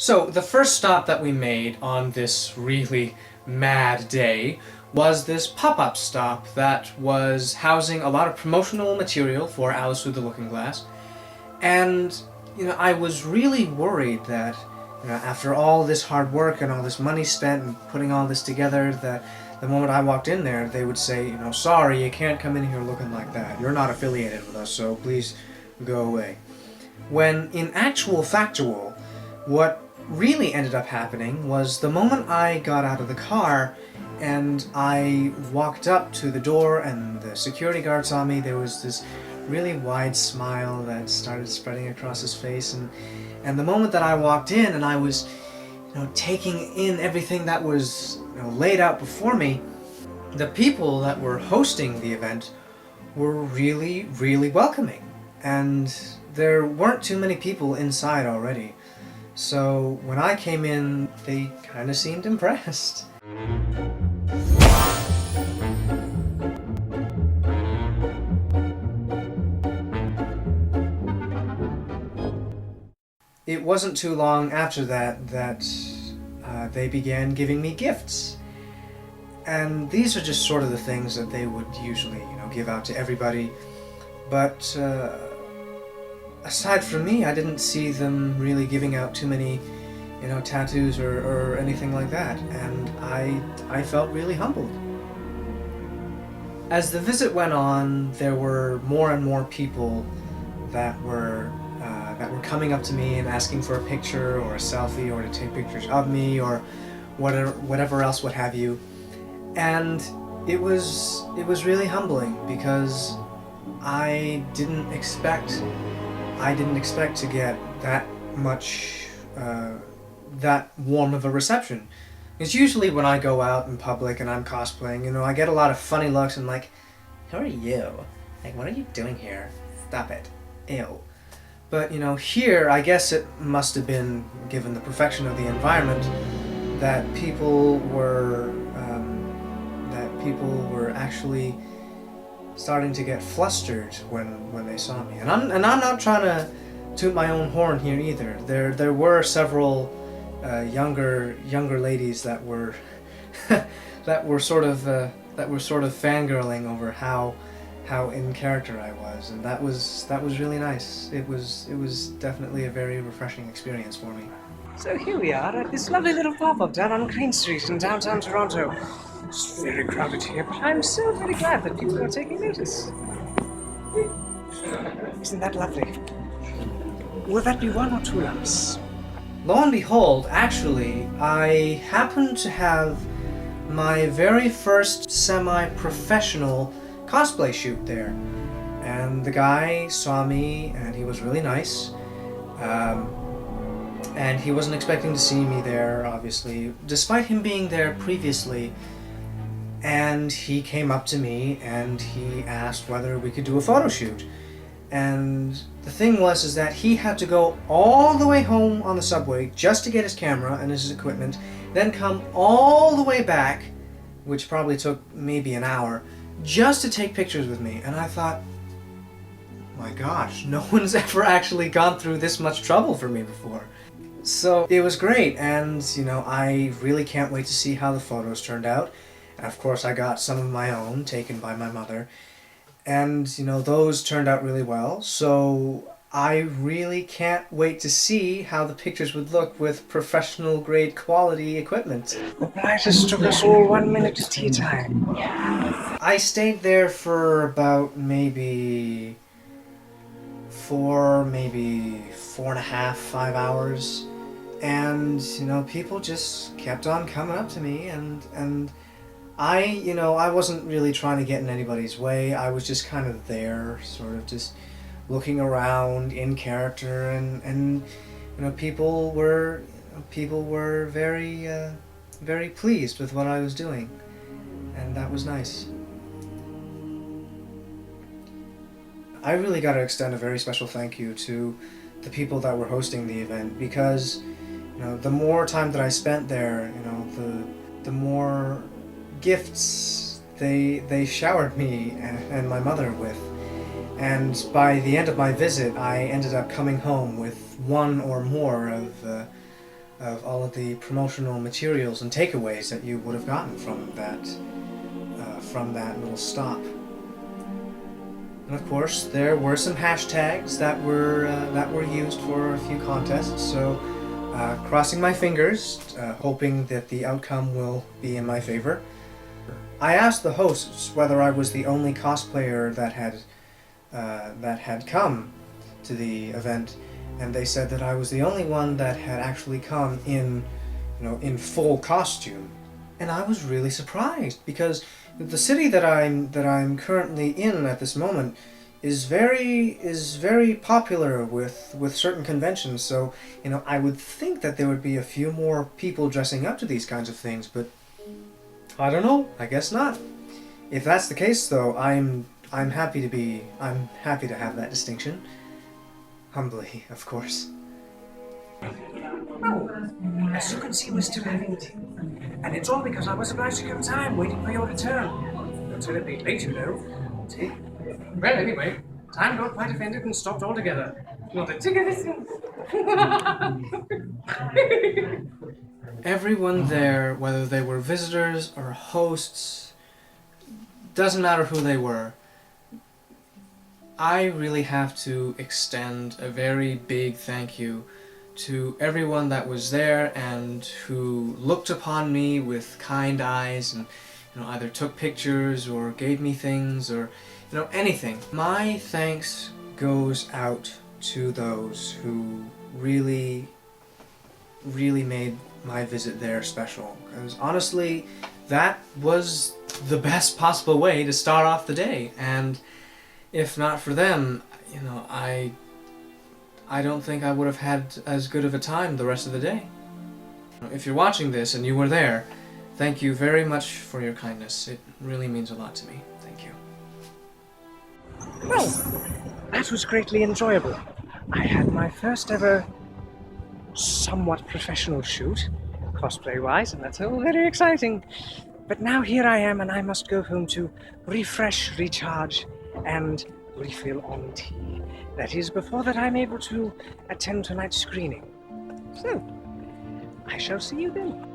So, the first stop that we made on this really mad day was this pop-up stop that was housing a lot of promotional material for Alice Through the Looking Glass. And, I was really worried that, after all this hard work and all this money spent and putting all this together, that the moment I walked in there, they would say, sorry, you can't come in here looking like that. You're not affiliated with us, so please go away. When, in actual factual, what really ended up happening was the moment I got out of the car and I walked up to the door and the security guard saw me, there was this really wide smile that started spreading across his face, and the moment that I walked in and I was taking in everything that was laid out before me, the people that were hosting the event were really, really welcoming, and there weren't too many people inside already. So when I came in, they kind of seemed impressed. It wasn't too long after that they began giving me gifts. And these are just sort of the things that they would usually, give out to everybody. But aside from me, I didn't see them really giving out too many, tattoos or anything like that, and I felt really humbled. As the visit went on, there were more and more people that were coming up to me and asking for a picture or a selfie or to take pictures of me or whatever else, what have you, and it was really humbling because I didn't expect to get that much, that warm of a reception. Because usually when I go out in public and I'm cosplaying, I get a lot of funny looks and like, who are you? Like, what are you doing here? Stop it. Ew. But, here, I guess it must have been, given the perfection of the environment, that people were actually starting to get flustered when they saw me, and I'm not trying to toot my own horn here either. There were several younger ladies that were that were sort of fangirling over how in character I was, and that was really nice. It was definitely a very refreshing experience for me. So here we are at this lovely little pop-up down on Queen Street in downtown Toronto. It's very crowded here, but I'm so very glad that people are taking notice. Isn't that lovely? Will that be 1 or 2 lamps? Lo and behold, actually, I happened to have my very first semi-professional cosplay shoot there. And the guy saw me, and he was really nice. And he wasn't expecting to see me there, obviously, despite him being there previously. And he came up to me and he asked whether we could do a photo shoot. And the thing was that he had to go all the way home on the subway just to get his camera and his equipment, then come all the way back, which probably took maybe an hour, just to take pictures with me. And I thought, my gosh, no one's ever actually gone through this much trouble for me before. So it was great, and I really can't wait to see how the photos turned out. And of course I got some of my own taken by my mother, and those turned out really well, so I really can't wait to see how the pictures would look with professional grade quality equipment. The brightest took us all 1 minute to tea time. I stayed there for about maybe 4.5, 5 hours, and people just kept on coming up to me, and I wasn't really trying to get in anybody's way. I was just kind of there, sort of just looking around in character, and people were very very pleased with what I was doing, and that was nice. I really got to extend a very special thank you to the people that were hosting the event, because the more time that I spent there, the more gifts they showered me and my mother with. And by the end of my visit, I ended up coming home with one or more of all of the promotional materials and takeaways that you would have gotten from that little stop. And of course, there were some hashtags that were used for a few contests. So, crossing my fingers, hoping that the outcome will be in my favor. I asked the hosts whether I was the only cosplayer that had come to the event, and they said that I was the only one that had actually come in, in full costume. And I was really surprised, because the city that I'm currently in at this moment is very popular with certain conventions. So, I would think that there would be a few more people dressing up to these kinds of things, but I don't know. I guess not. If that's the case, though, I'm happy to have that distinction. Humbly, of course. Oh, as you can see, we're still having tea. And it's all because I was obliged to give time waiting for your return. Until it be late, you know. See? Well, anyway, time got quite offended and stopped altogether. Not a ticket. Everyone there, whether they were visitors or hosts, doesn't matter who they were, I really have to extend a very big thank you to everyone that was there and who looked upon me with kind eyes and either took pictures or gave me things or anything. My thanks goes out to those who really made my visit there special, because honestly that was the best possible way to start off the day, and if not for them, I don't think I would have had as good of a time the rest of the day. If you're watching this and you were there, thank you very much for your kindness. It really means a lot to me. Thank you. Well, that was greatly enjoyable. I had my first ever somewhat professional shoot, cosplay-wise, and that's all very exciting. But now here I am, and I must go home to refresh, recharge, and refill on tea. That is, before that I'm able to attend tonight's screening. So, I shall see you then.